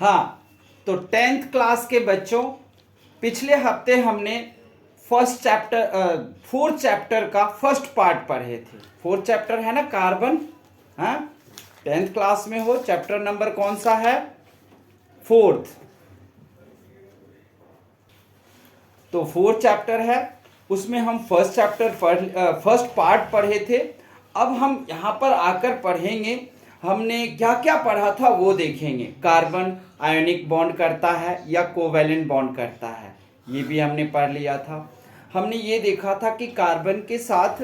हाँ, तो 10th class के बच्चों, पिछले हफ्ते हमने फोर्थ चैप्टर का फर्स्ट पार्ट पढ़े थे। फोर्थ चैप्टर है ना कार्बन। हाँ, 10th क्लास में हो, चैप्टर नंबर कौन सा है? फोर्थ। तो फोर्थ चैप्टर है, उसमें हम फर्स्ट पार्ट पढ़े थे। अब हम यहाँ पर आकर पढ़ेंगे, हमने क्या क्या पढ़ा था वो देखेंगे। कार्बन आयोनिक बॉन्ड करता है या कोवैलेंट बॉन्ड करता है, ये भी हमने पढ़ लिया था। हमने ये देखा था कि कार्बन के साथ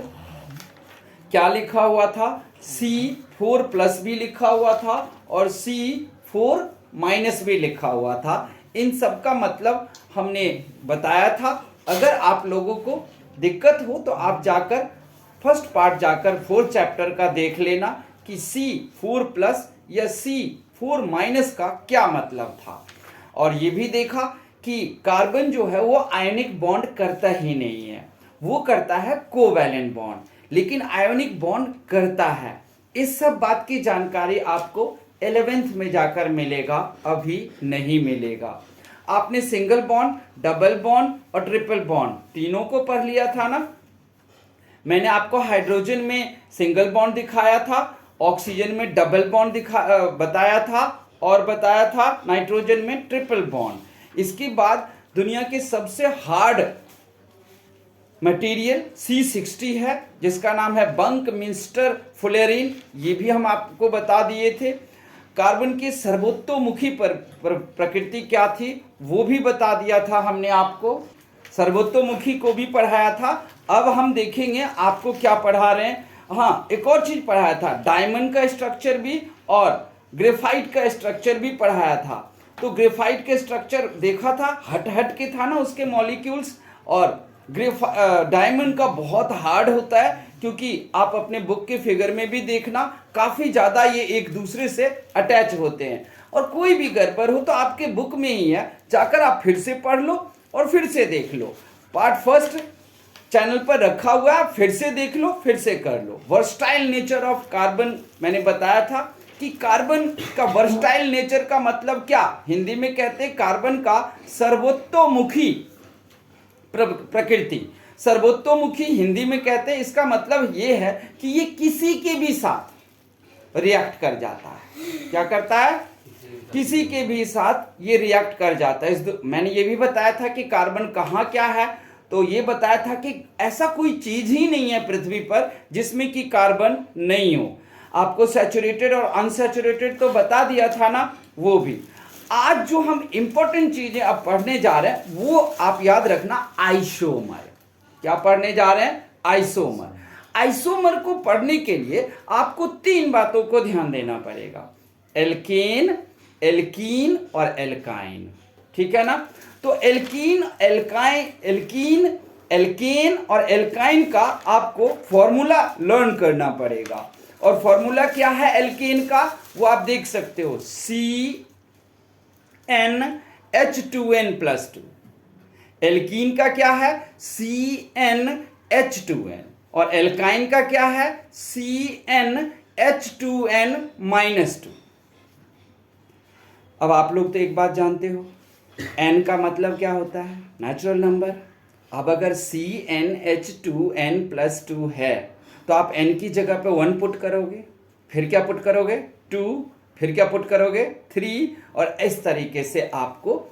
क्या लिखा हुआ था, C4+ भी लिखा हुआ था और C4- भी लिखा हुआ था। इन सब का मतलब हमने बताया था। अगर आप लोगों को दिक्कत हो तो आप जाकर फर्स्ट पार्ट जाकर फोर्थ चैप्टर का देख लेना कि C4+ या C4- का क्या मतलब था। और ये भी देखा कि कार्बन जो है वो आयनिक बॉन्ड करता ही नहीं है, वो करता है कोवैलेंट बॉन्ड, लेकिन आयोनिक बॉन्ड करता है। इस सब बात की जानकारी आपको 11th में जाकर मिलेगा, अभी नहीं मिलेगा। आपने सिंगल बॉन्ड, डबल बॉन्ड और ट्रिपल बॉन्ड तीनों को पढ़ लिया था ना। मैंने आपको हाइड्रोजन में सिंगल बॉन्ड दिखाया था, ऑक्सीजन में डबल बॉन्ड बताया था, और बताया था नाइट्रोजन में ट्रिपल बॉन्ड। इसके बाद दुनिया के सबसे हार्ड मटेरियल C60 है, जिसका नाम है बंकमिंस्टर फुलेरिन, ये भी हम आपको बता दिए थे। कार्बन की सर्वोत्तोमुखी प्रकृति क्या थी वो भी बता दिया था हमने आपको, सर्वोत्तोमुखी को भी पढ़ाया था। अब हम देखेंगे आपको क्या पढ़ा रहे हैं। हाँ, एक और चीज पढ़ाया था, डायमंड का स्ट्रक्चर भी और ग्रेफाइट का स्ट्रक्चर भी पढ़ाया था। तो ग्रेफाइट के स्ट्रक्चर देखा था, हट हट के था ना उसके मॉलिक्यूल्स, और डायमंड का बहुत हार्ड होता है, क्योंकि आप अपने बुक के फिगर में भी देखना काफी ज्यादा ये एक दूसरे से अटैच होते हैं। और कोई भी गड़बड़ हो तो आपके बुक में ही है, जाकर आप फिर से पढ़ लो और फिर से देख लो। पार्ट फर्स्ट चैनल पर रखा हुआ है, फिर से देख लो, फिर से कर लो। वर्सटाइल नेचर ऑफ कार्बन मैंने बताया था कि कार्बन का वर्सटाइल नेचर का मतलब क्या, हिंदी में कहते हैं कार्बन का सर्वोत्तोमुखी प्रकृति। सर्वोत्तोमुखी हिंदी में कहते हैं, इसका मतलब ये है कि ये किसी के भी साथ रिएक्ट कर जाता है। क्या करता है? किसी के भी साथ ये रिएक्ट कर जाता है। मैंने ये भी बताया था कि कार्बन कहाँ क्या है, तो ये बताया था कि ऐसा कोई चीज ही नहीं है पृथ्वी पर जिसमें कि कार्बन नहीं हो। आपको सैचुरेटेड और अनसैचुरेटेड तो बता दिया था ना, वो भी। आज जो हम इंपॉर्टेंट चीजें अब पढ़ने जा रहे हैं वो आप याद रखना, आइसोमर। क्या पढ़ने जा रहे हैं? आइसोमर। आइसोमर को पढ़ने के लिए आपको 3 बातों को ध्यान देना पड़ेगा, एल्केन, एल्कीन और एल्काइन। ठीक है ना? तो एल्कीन, एल्केन और एल्काइन का आपको फॉर्मूला लर्न करना पड़ेगा। और फॉर्मूला क्या है एल्केन का, वो आप देख सकते हो, CnH2n+2। एल्कीन का क्या है? CnH2n। और एल्काइन का क्या है? CnH2n-2। अब आप लोग तो एक बात जानते हो, n का मतलब क्या होता है? Natural number. अब अगर CnH2n+2 है तो आप n की जगह पे 1 पुट करोगे, फिर क्या पुट करोगे? 2, फिर क्या पुट करोगे? 3, और इस तरीके से आपको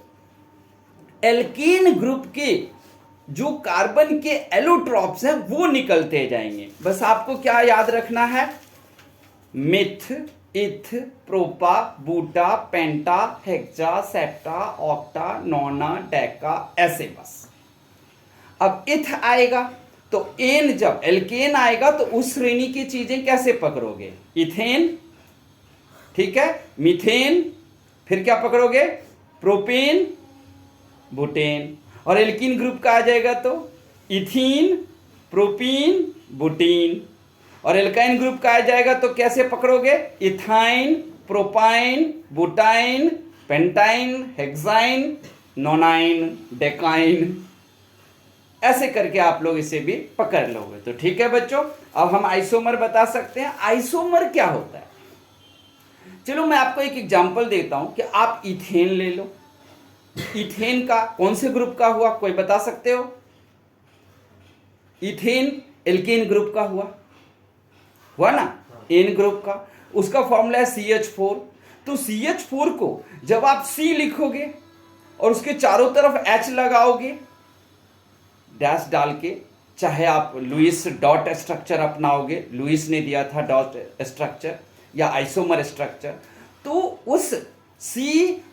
एल्कीन ग्रुप के जो कार्बन के एलोट्रॉप्स हैं वो निकलते जाएंगे। बस आपको क्या याद रखना है? मिथ, इथ, प्रोपा, बूटा, पेंटा, हेक्सा, सेप्टा, ऑक्टा, नोना, डेका, ऐसे बस। अब इथ आएगा तो एन, जब एल्केन आएगा तो उस श्रेणी की चीजें कैसे पकड़ोगे? इथेन, ठीक है, मीथेन, फिर क्या पकड़ोगे? Propane, butane. और एल्कीन ग्रुप का आ जाएगा तो इथीन, प्रोपीन, बुटीन। और एल्काइन ग्रुप का आ जाएगा तो कैसे पकड़ोगे? Ethyne, propyne, butyne, pentyne, hexyne, nonyne, decyne. ऐसे करके आप लोग इसे भी पकड़ लोगे। तो ठीक है बच्चों, अब हम आइसोमर बता सकते हैं। आइसोमर क्या होता है? चलो मैं आपको एक एग्जांपल देता हूं कि आप इथेन ले लो। इथेन का कौन से ग्रुप का हुआ, कोई बता सकते हो? इथेन एल्केन ग्रुप का हुआ ना, एन ग्रुप का। उसका फॉर्मूला है CH4। तो CH4 को जब आप C लिखोगे और उसके चारों तरफ H लगाओगे डैश डाल के, चाहे आप लुईस डॉट स्ट्रक्चर अपनाओगे, लुईस ने दिया था डॉट स्ट्रक्चर या आइसोमर स्ट्रक्चर, तो उस C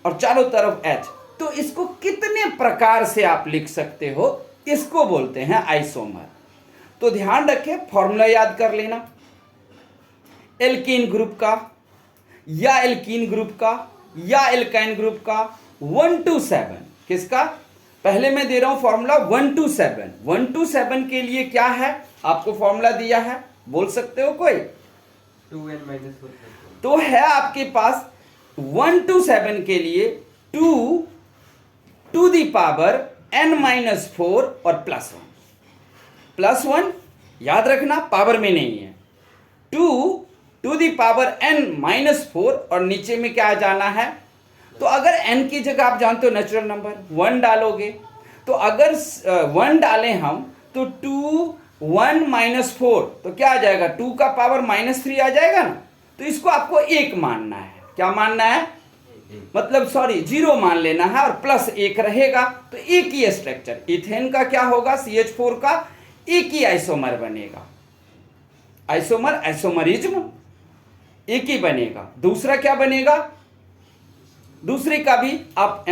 और चारों तरफ H, तो इसको कितने प्रकार से आप लिख सकते हो, इसको बोलते हैं आइसोमर। तो ध्यान रखें, फॉर्मूला याद कर लेना। एल्कीन ग्रुप का या एल्कीन ग्रुप का या एल्काइन ग्रुप का 1 to 7, किसका? पहले मैं दे रहा हूं फॉर्मूला 1 to 7। 1 to 7 के लिए क्या है, आपको फॉर्मूला दिया है, बोल सकते हो कोई? 2n-4। तो है आपके पास 1 to 7 के लिए 2 to the power n-4 और +1 याद रखना, पावर में नहीं है। 2 to the power n-4 और नीचे में क्या जाना है? तो अगर n की जगह आप जानते हो नेचुरल नंबर 1 डालोगे, तो अगर 1 डालें हम तो 2 1 -4 तो क्या आ जाएगा? 2 का पावर -3 आ जाएगा ना। तो इसको आपको 1 मानना है। क्या मानना है? मतलब सॉरी 0 मान लेना है और +1 रहेगा, तो एक ही स्ट्रक्चर। इथेन का क्या होगा? CH4 का एक ही आइसोमर बनेगा। आइसोमर आइसोमरिज्म एक ही बनेगा। दूसरा क्या बनेगा? दूसरे का भी आप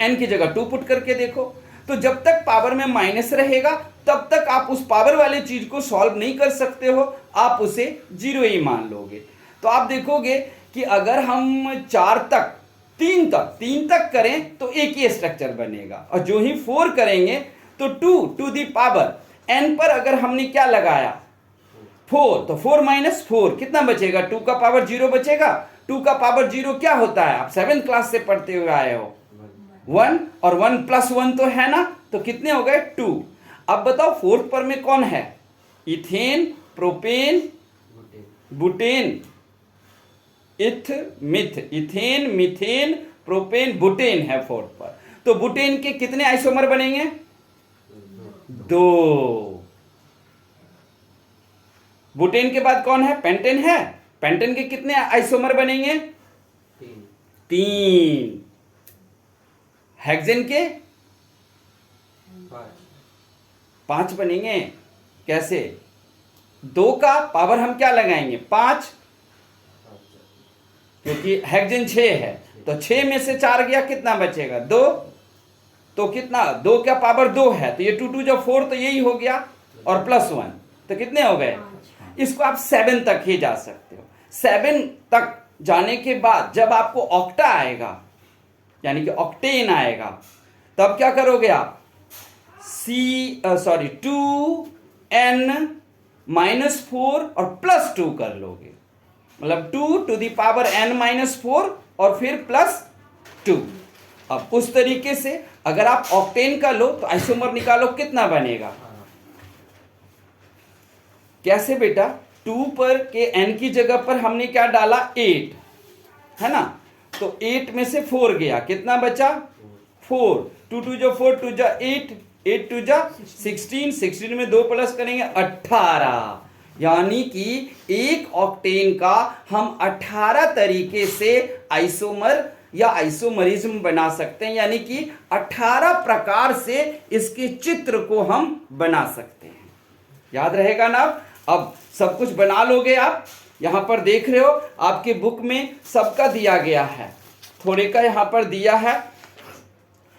n की जगह 2 पुट करके देखो, तो जब तक पावर में माइनस रहेगा तब तक आप उस पावर वाले चीज को सॉल्व नहीं कर सकते हो, आप उसे 0 ही मान लोगे। तो आप देखोगे कि अगर हम 4 तक 3 तक करें तो एक ही स्ट्रक्चर बनेगा, और जो ही 4 करेंगे तो 2 to the power n पर अगर हमने क्या लगाया 4, तो 4 - 4 कितना बचेगा? 2 का पावर 0 बचेगा। 2 का पावर 0 क्या होता है? आप 7th क्लास से पढ़ते हुए आए हो, 1, और 1 + 1 तो है ना, तो कितने हो गए? 2। अब बताओ 4th पर में कौन है? Ethane, propane, butane, ethane, methane, propane, butane है 4th पर। तो बुटेन के कितने आइसोमर बनेंगे? 2। बुटेन के बाद कौन है? पेंटेन है। पेंटेन के कितने आइसोमर बनेंगे? 3। हेक्सेन के 5 बनेंगे। कैसे? 2 का पावर हम क्या लगाएंगे? 5, क्योंकि हेक्सेन 6 है, तो 6 में से 4 गया, कितना बचेगा? 2। तो कितना? 2 का पावर 2 है, तो ये 2 2 जब 4 तो यही हो गया, और +1 तो कितने हो गए? इसको आप 7 तक ही जा सकते हो। 7 तक जाने के बाद जब आपको ऑक्टा आएगा, यानी कि ऑक्टेन आएगा, तब क्या करोगे आप? 2n-4 और +2 कर लोगे, मतलब 2 to the power n-4 और फिर +2। अब उस तरीके से अगर आप ऑक्टेन का लो तो आइसोमर निकालो, कितना बनेगा? कैसे बेटा? 2 पर के n की जगह पर हमने क्या डाला? 8 है ना, तो 8 में से 4 गया, कितना बचा? 4। 2 2 जो 4, 2 जा 8, 8 2 जा 16, 16 में 2 प्लस करेंगे 18। यानी कि एक ऑक्टेन का हम 18 तरीके से आइसोमर या आइसोमरिज्म बना सकते हैं, यानी कि 18 प्रकार से इसके चित्र को हम बना सकते हैं। याद रहेगा ना? अब सब कुछ बना लोगे आप। यहां पर देख रहे हो आपके बुक में सबका दिया गया है, थोड़े का यहां पर दिया है।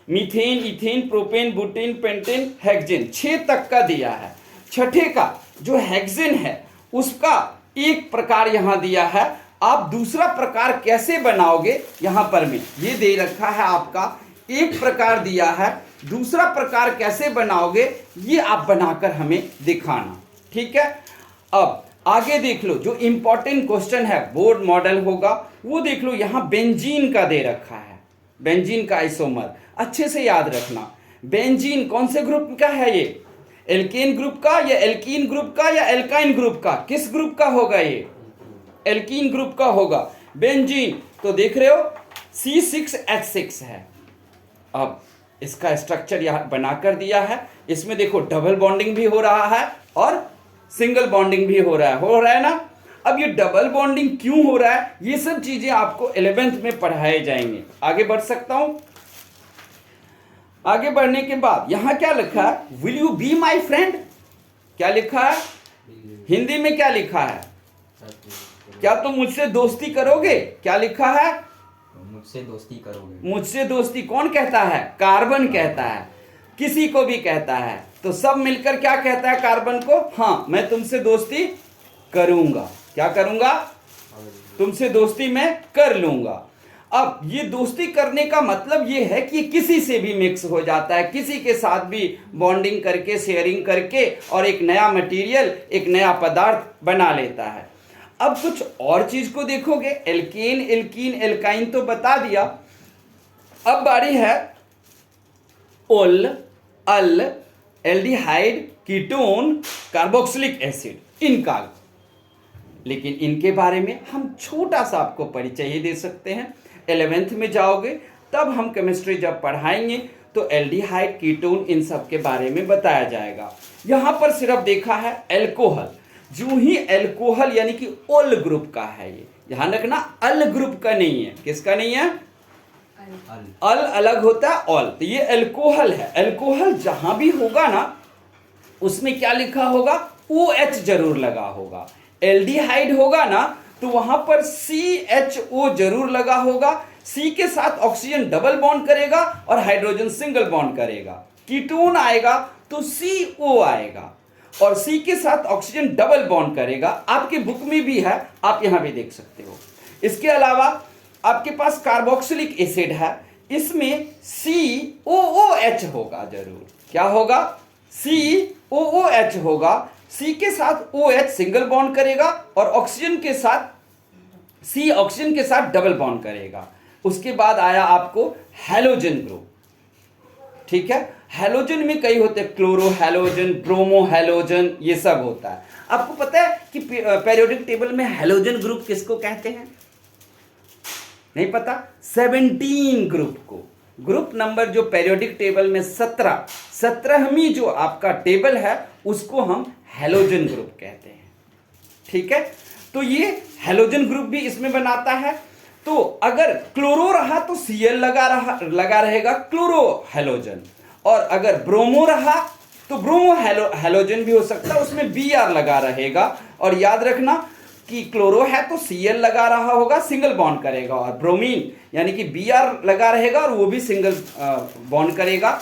Methane, ethane, propane, butane, pentane, hexane 6 तक का दिया है। छठे का जो हेक्सेन है उसका एक प्रकार यहां दिया है। आप दूसरा प्रकार कैसे बनाओगे, यहां पर में ये दे रखा है आपका, एक प्रकार दिया है, दूसरा प्रकार कैसे बनाओगे ये आप बनाकर हमें दिखाना, ठीक है। अब आगे देख लो, जो इंपॉर्टेंट क्वेश्चन है, बोर्ड मॉडल होगा, वो देख लो। यहां बेंजीन का दे रखा है, बेंजीन का आइसोमर अच्छे से याद रखना। बेंजीन कौन से ग्रुप का है? ये एल्केन ग्रुप का या एल्कीन ग्रुप का या एल्काइन ग्रुप का? किस ग्रुप का होगा ये? एल्कीन ग्रुप का होगा। बेंजीन, तो देख रहे हो C6H6 है। अब इसका स्ट्रक्चर यहाँ बनाकर दिया है। इसमें देखो डबल बॉन्डिंग भी हो रहा है और सिंगल बॉन्डिंग भी हो रहा है ना। अब ये डबल बॉन्डिंग क्यों हो रहा है, ये सब चीजें आपको 11th में पढ़ाए जाएंगे। आगे बढ़ सकता हूं। आगे बढ़ने के बाद यहां क्या लिखा है, will you be my friend. क्या लिखा है हिंदी में, क्या लिखा है, क्या तुम मुझसे दोस्ती करोगे। क्या लिखा है, मुझसे दोस्ती करोगे। मुझसे दोस्ती कौन कहता है, कार्बन कहता है, किसी को भी कहता है। तो सब मिलकर क्या कहता है कार्बन को, हाँ मैं तुमसे दोस्ती करूंगा। क्या करूंगा, तुमसे दोस्ती मैं कर लूंगा। अब ये दोस्ती करने का मतलब ये है कि किसी से भी मिक्स हो जाता है, किसी के साथ भी बॉन्डिंग करके, शेयरिंग करके और एक नया मटेरियल, एक नया पदार्थ बना लेता है। अब कुछ और चीज को देखोगे, एल्केन, एल्कीन, एल्काइन तो बता दिया। अब बारी है ओल, अल, एल्डिहाइड, कीटोन, कार्बोक्सिलिक एसिड, इनका। लेकिन इनके बारे में हम छोटा सा आपको परिचय ही दे सकते हैं। 11th में जाओगे तब हम केमिस्ट्री जब पढ़ाएंगे तो एल्डिहाइड, कीटोन, इन सब के बारे में बताया जाएगा। यहां पर सिर्फ देखा है एल्कोहल। जो ही एल्कोहल यानी कि ओल ग्रुप का है, ये ध्यान रखना, अल ग्रुप का नहीं है। किसका नहीं है, अल अलग होता है, ऑल। तो ये एल्कोहल है। एल्कोहल जहां भी होगा ना उसमें क्या लिखा होगा, OH जरूर लगा होगा। एल्डिहाइड होगा ना तो वहां पर CHO जरूर लगा होगा। C के साथ ऑक्सीजन डबल बॉन्ड करेगा और हाइड्रोजन सिंगल बॉन्ड करेगा। कीटोन आएगा तो CO आएगा और C के साथ ऑक्सीजन डबल बॉन्ड करेगा। आपके बुक में भी है, आप यहां भी देख सकते हो। इसके अलावा आपके पास कार्बोक्सिलिक एसिड है, इसमें COOH होगा जरूर। क्या होगा, COOH होगा। C के साथ OH सिंगल बॉन्ड करेगा और ऑक्सीजन के साथ C ऑक्सीजन के साथ डबल बॉन्ड करेगा। उसके बाद आया आपको हैलोजन ग्रुप। ठीक है, हैलोजन में कई होते हैं, क्लोरो हैलोजन, ब्रोमो हैलोजन, ये सब होता है। आपको पता है कि पेरियोडिक टेबल में हैलोजन ग्रुप किसको कहते हैं, नहीं पता। 17 ग्रुप को, ग्रुप नंबर जो पेरियोडिक टेबल में 17वीं जो आपका टेबल है उसको हम हैलोजन ग्रुप कहते हैं। ठीक है, तो ये हैलोजन ग्रुप भी इसमें बनाता है। तो अगर क्लोरो रहा तो Cl लगा रहेगा, क्लोरो हैलोजन। और अगर ब्रोमो रहा तो ब्रोमो हैलोजन भी हो सकता है, उसमें Br लगा रहेगा। और याद रखना कि क्लोरो है तो Cl लगा रहा होगा, सिंगल बॉन्ड करेगा। और ब्रोमीन यानी कि Br लगा रहेगा और वो भी सिंगल बॉन्ड करेगा।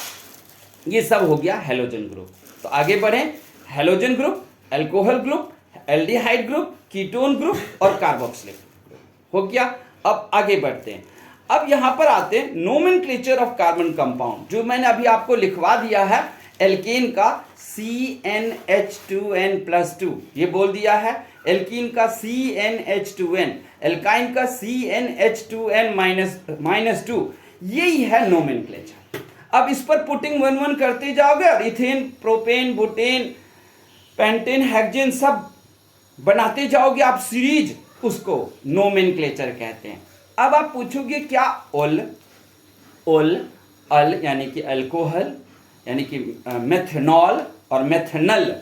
ये सब हो गया हैलोजन ग्रुप। तो आगे बढ़ें, halogen group, alcohol group, aldehyde group, ketone group और कार्बोक्सिलिक ग्रुप हो गया। अब आगे बढ़ते हैं। अब यहां पर आते हैं नोमेनक्लेचर ऑफ कार्बन कंपाउंड, जो मैंने अभी आपको लिखवा दिया है। एल्केन का CnH2n+2 ये बोल दिया है, एल्कीन का CnH2n, एल्काइन का CnH2n-2, यही है नोमेनक्लेचर। अब इस पर पुटिंग 1 करते जाओगे और ethane, propane, butane, pentane, hexane सब बनाते जाओगे आप सीरीज, उसको नोमेनक्लेचर कहते हैं। अब आप पूछोगे क्या ओल, अल यानी कि अल्कोहल यानी कि मेथनॉल और मेथनल,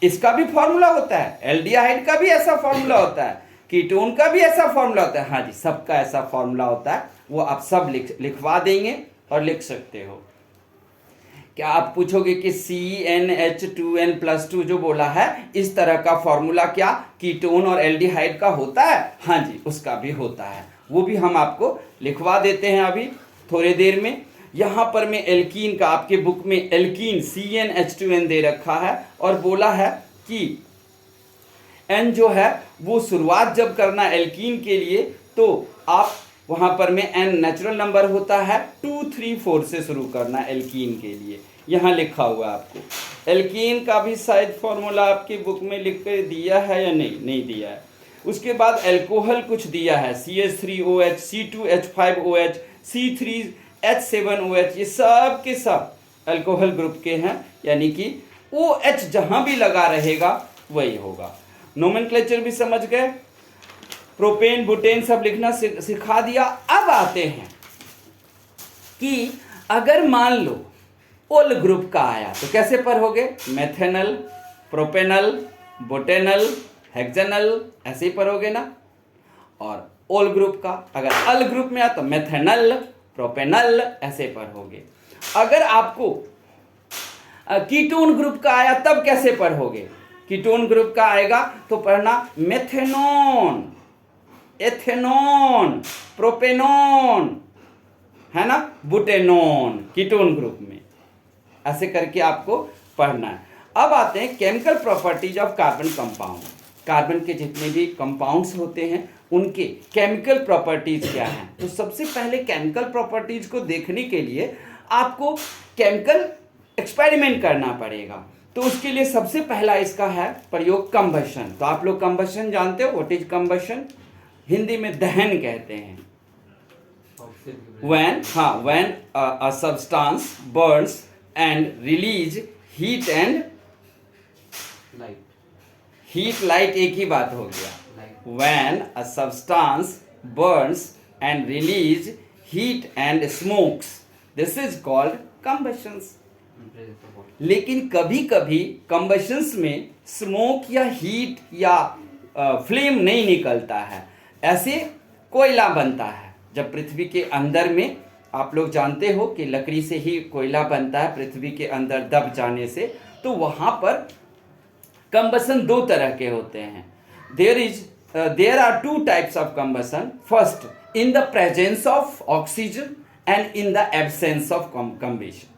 इसका भी फॉर्मूला होता है। एल्डिहाइड का भी ऐसा फॉर्मूला होता है, कीटोन का भी ऐसा फॉर्मूला होता है। हाँ जी, सबका ऐसा फॉर्मूला होता है, वो आप सब लिखवा देंगे और लिख सकते हो। क्या आप पूछोगे कि CnH2n+2 जो बोला है, इस तरह का फॉर्मूला क्या कीटोन और एल्डिहाइड का होता है? हाँ जी, उसका भी होता है, वो भी हम आपको लिखवा देते हैं अभी थोड़ी देर में। यहाँ पर मैं एल्कीन का, आपके बुक में एल्कीन CnH2n दे रखा है और बोला है कि N जो है वो शुरुआत जब करना एल्कीन के लिए तो आप वहाँ पर में N नेचुरल नंबर होता है, 2, 3, 4 से शुरू करना एल्कीन के लिए। यहाँ लिखा हुआ है आपको। एल्कीन का भी शायद फॉर्मूला आपकी बुक में लिख कर दिया है या नहीं दिया है। उसके बाद एल्कोहल कुछ दिया है, CH3OH, C2H5OH, C3H7OH, ये सब के सब अल्कोहल ग्रुप के हैं, यानी कि OH जहाँ भी लगा रहेगा वही होगा। नोमेनक्लेचर भी समझ गए। प्रोपेन बुटेन सब लिखना सिखा दिया। अब आते हैं कि अगर मान लो ओल ग्रुप का आया तो कैसे पढ़ोगे? मेथेनल, प्रोपेनल, बुटेनल, हेक्सेनल, ऐसे ही पढ़ोगे ना। और ओल ग्रुप का अगर अल ग्रुप में आया तो मेथेनल, प्रोपेनल, ऐसे पढ़ोगे। अगर आपको कीटोन ग्रुप का आया तब कैसे पढ़ोगे? कीटोन ग्रुप का आएगा तो पढ़ना मेथेनॉन, एथेनॉन, प्रोपेनॉन, है ना, बुटेनॉन, कीटोन ग्रुप में, ऐसे करके आपको पढ़ना है। अब आते हैं chemical properties of carbon compound. Carbon के जितने भी कंपाउंड्स होते हैं उनके केमिकल प्रॉपर्टीज क्या हैं। तो सबसे पहले केमिकल प्रॉपर्टीज को देखने के लिए आपको केमिकल एक्सपेरिमेंट करना पड़ेगा। तो उसके लिए सबसे पहला इसका है प्रयोग कंबशन। तो आप लोग कंबशन जानते हो, व्हाट इज कंबशन? हिंदी में दहन कहते हैं। when a substance burns and release heat and light एक ही बात हो गया। when a substance burns and release heat and smokes, this is called combustions। लेकिन कभी कभी कंबशंस में स्मोक या हीट या फ्लेम नहीं निकलता है, ऐसे कोयला बनता है। जब पृथ्वी के अंदर में, आप लोग जानते हो कि लकड़ी से ही कोयला बनता है पृथ्वी के अंदर दब जाने से, तो वहां पर कंबशन दो तरह के होते हैं। There are two types of combustion. First, in the presence of oxygen and in the absence of combustion.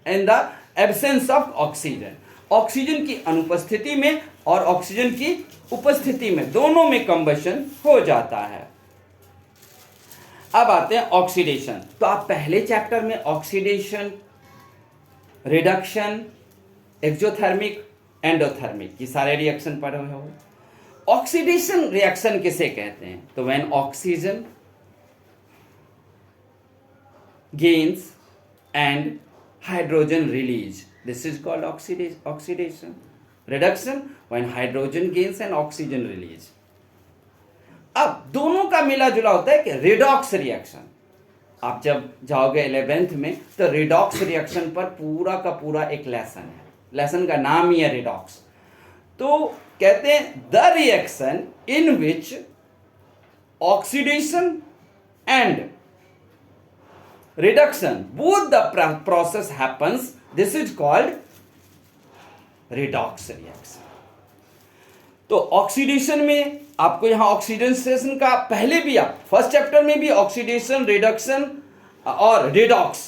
In the absence of oxygen, oxygen की अनुपस्थिति में और ऑक्सीजन की उपस्थिति में, दोनों में कंबशन हो जाता है। अब आते हैं ऑक्सीडेशन। तो आप पहले चैप्टर में ऑक्सीडेशन, रिडक्शन, एक्सोथर्मिक, एंडोथर्मिक, ये सारे रिएक्शन पढ़े हुए हो। ऑक्सीडेशन रिएक्शन किसे कहते हैं? तो when oxygen gains and hydrogen release, this is called oxidation। reduction, when hydrogen gains and oxygen release। अब दोनों का मिला जुला होता है कि redox reaction। आप जब जाओगे 11th में तो redox reaction पर पूरा का पूरा एक लेसन है, लेसन का नाम ही है redox। तो कहते हैं the reaction in which oxidation and reduction, both the process happens, this is called redox reaction। तो ऑक्सीडेशन में आपको यहां ऑक्सीडेशन का पहले भी, आप फर्स्ट चैप्टर में भी ऑक्सीडेशन, रिडक्शन और रिडॉक्स,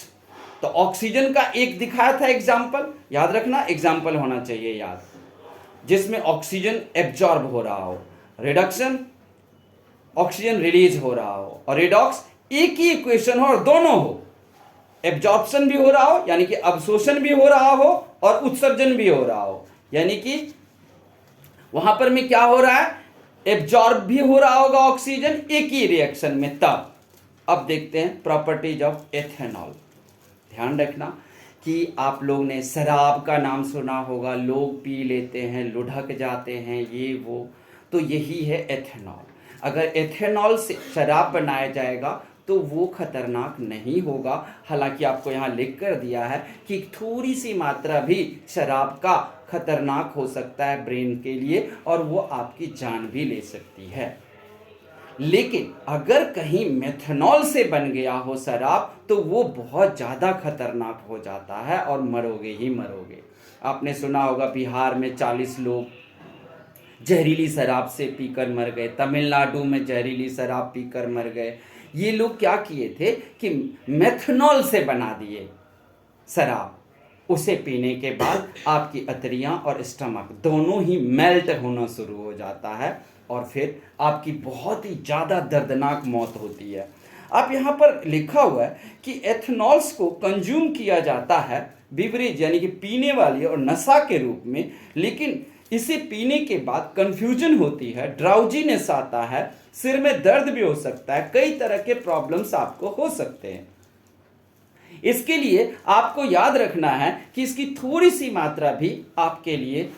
तो ऑक्सीजन का एक दिखाया था एग्जाम्पल, याद रखना, एग्जाम्पल होना चाहिए याद, जिसमें ऑक्सीजन एब्जॉर्ब हो रहा हो, रिडक्शन ऑक्सीजन रिलीज हो रहा हो, और रिडॉक्स एक ही इक्वेशन हो और दोनों हो, एब्जॉर्प्शन भी हो रहा हो यानी कि अवशोषण भी हो रहा हो और उत्सर्जन भी हो रहा हो, यानी कि वहां पर में क्या हो रहा है, एब्जॉर्ब भी हो रहा होगा ऑक्सीजन एक ही रिएक्शन में। तब अब देखते हैं प्रॉपर्टीज ऑफ एथेनॉल। ध्यान रखना कि आप लोग ने शराब का नाम सुना होगा, लोग पी लेते हैं, लुढ़क जाते हैं, ये वो, तो यही है एथेनॉल। अगर एथेनॉल से शराब बनाया जाएगा तो वो खतरनाक नहीं होगा। हालांकि आपको यहाँ लिख कर दिया है कि थोड़ी सी मात्रा भी शराब का खतरनाक हो सकता है ब्रेन के लिए, और वो आपकी जान भी ले सकती है। लेकिन अगर कहीं मेथनॉल से बन गया हो शराब तो वो बहुत ज़्यादा खतरनाक हो जाता है और मरोगे ही मरोगे। आपने सुना होगा बिहार में 40 लोग जहरीली शराब से पीकर मर गए, तमिलनाडु में जहरीली शराब पीकर मर गए। ये लोग क्या किए थे कि मेथनॉल से बना दिए शराब, उसे पीने के बाद आपकी अतरियां और स्टमक दोनों ही मेल्ट होना शुरू हो जाता है और फिर आपकी बहुत ही ज़्यादा दर्दनाक मौत होती है। अब यहाँ पर लिखा हुआ है कि एथनॉल्स को कंज्यूम किया जाता है बिवरेज यानी कि पीने वाली और नशा के रूप में, लेकिन इसे पीने के बाद कंफ्यूजन होती है, ड्राउजीनेस आता है, सिर में दर्द भी हो सकता है, कई तरह के प्रॉब्लम्स आपको हो सकते हैं। इसके लिए आपको याद रखना है कि इसकी थोड़ी सी मात्रा भी आपके लिए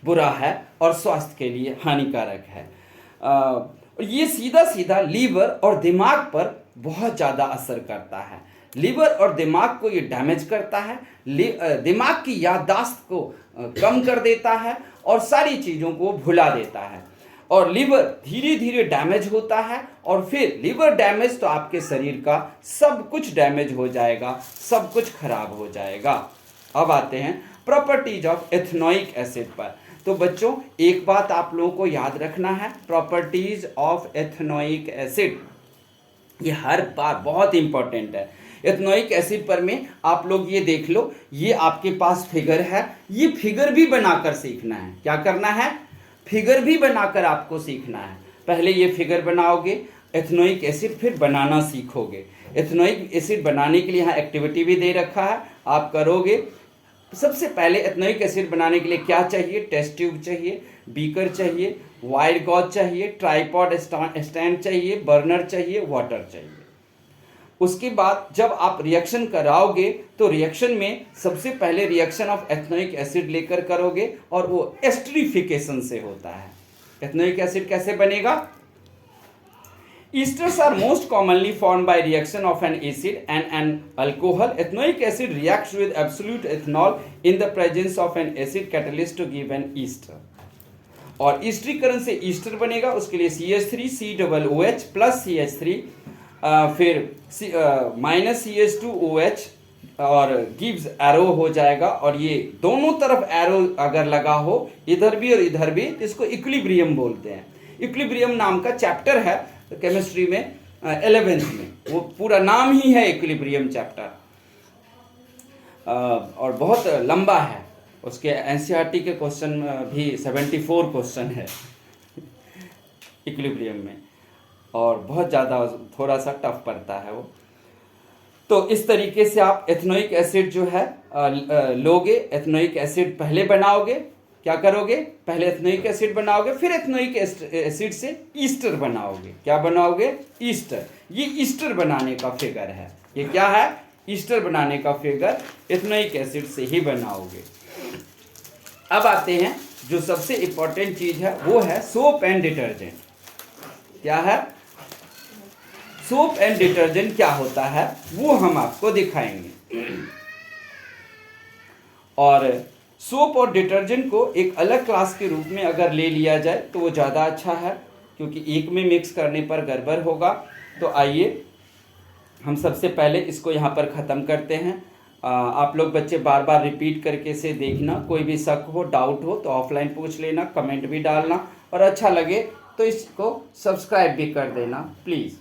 बुरा है और स्वास्थ्य के लिए हानिकारक है। और ये सीधा सीधा लीवर और दिमाग पर बहुत ज़्यादा असर करता है। लीवर और दिमाग को ये डैमेज करता है, दिमाग की याददाश्त को कम कर देता है और सारी चीज़ों को भुला देता है। और लीवर धीरे धीरे डैमेज होता है और फिर लीवर डैमेज तो आपके शरीर का सब कुछ डैमेज हो जाएगा, सब कुछ खराब हो जाएगा। अब आते हैं प्रॉपर्टीज ऑफ एथेनोइक एसिड पर। तो बच्चों एक बात आप लोगों को याद रखना है, प्रॉपर्टीज ऑफ एथेनोइक एसिड, ये हर बार बहुत इंपॉर्टेंट है। एथेनोइक एसिड पर में आप लोग ये देख लो, ये आपके पास फिगर है, ये फिगर भी बनाकर सीखना है। क्या करना है? फिगर भी बनाकर आपको सीखना है। पहले ये फिगर बनाओगे एथेनोइक एसिड, फिर बनाना सीखोगे। एथेनोइक एसिड बनाने के लिए यहाँ एक्टिविटी भी दे रखा है, आप करोगे। सबसे पहले एथेनोइक एसिड बनाने के लिए क्या चाहिए? टेस्ट ट्यूब चाहिए, बीकर चाहिए, वायर गॉज चाहिए, ट्राइपॉड स्टैंड चाहिए, बर्नर चाहिए, वाटर चाहिए। उसके बाद जब आप रिएक्शन कराओगे तो रिएक्शन में सबसे पहले रिएक्शन ऑफ एथेनोइक एसिड लेकर करोगे और वो एस्टरिफिकेशन से होता है। एथेनोइक एसिड कैसे बनेगा? Esters are most commonly formed by reaction of an acid and an alcohol. Ethanoic acid reacts with absolute ethanol in the presence of an acid catalyst to give an ester. और ईस्टरीकरण से Easter बनेगा, उसके लिए CH3 COOH plus CH3 फिर minus CH2OH और gives arrow हो जाएगा। और ये दोनों तरफ एरो अगर लगा हो, इधर भी और इधर भी, तो इसको इक्विलिब्रियम बोलते हैं। इक्विलिब्रियम नाम का चैप्टर है केमिस्ट्री में 11th में, वो पूरा नाम ही है इक्विलिब्रियम चैप्टर, और बहुत लंबा है। उसके एनसीईआरटी के क्वेश्चन भी 74 क्वेश्चन है इक्विलिब्रियम में, और बहुत ज़्यादा थोड़ा सा टफ पड़ता है वो। तो इस तरीके से आप एथेनोइक एसिड जो है लोगे। एथेनोइक एसिड पहले बनाओगे, क्या करोगे? पहले एथेनोइक एसिड बनाओगे, फिर एथेनोइक एसिड से ईस्टर बनाओगे। क्या बनाओगे? ईस्टर। ये ईस्टर बनाने का फिगर है। ये क्या है? ईस्टर बनाने का फिगर एथेनोइक एसिड से ही बनाओगे। अब आते हैं जो सबसे इम्पोर्टेंट चीज है, वो है सोप एंड डिटर्जेंट। क्या है? सोप एंड डिटर्जेंट क्या होता है वो हम आपको दिखाएंगे। और सोप और डिटर्जेंट को एक अलग क्लास के रूप में अगर ले लिया जाए तो वो ज़्यादा अच्छा है, क्योंकि एक में मिक्स करने पर गड़बड़ होगा। तो आइए हम सबसे पहले इसको यहाँ पर ख़त्म करते हैं। आप लोग बच्चे बार बार रिपीट करके से देखना, कोई भी शक हो, डाउट हो तो ऑफलाइन पूछ लेना, कमेंट भी डालना, और अच्छा लगे तो इसको सब्सक्राइब भी कर देना प्लीज़।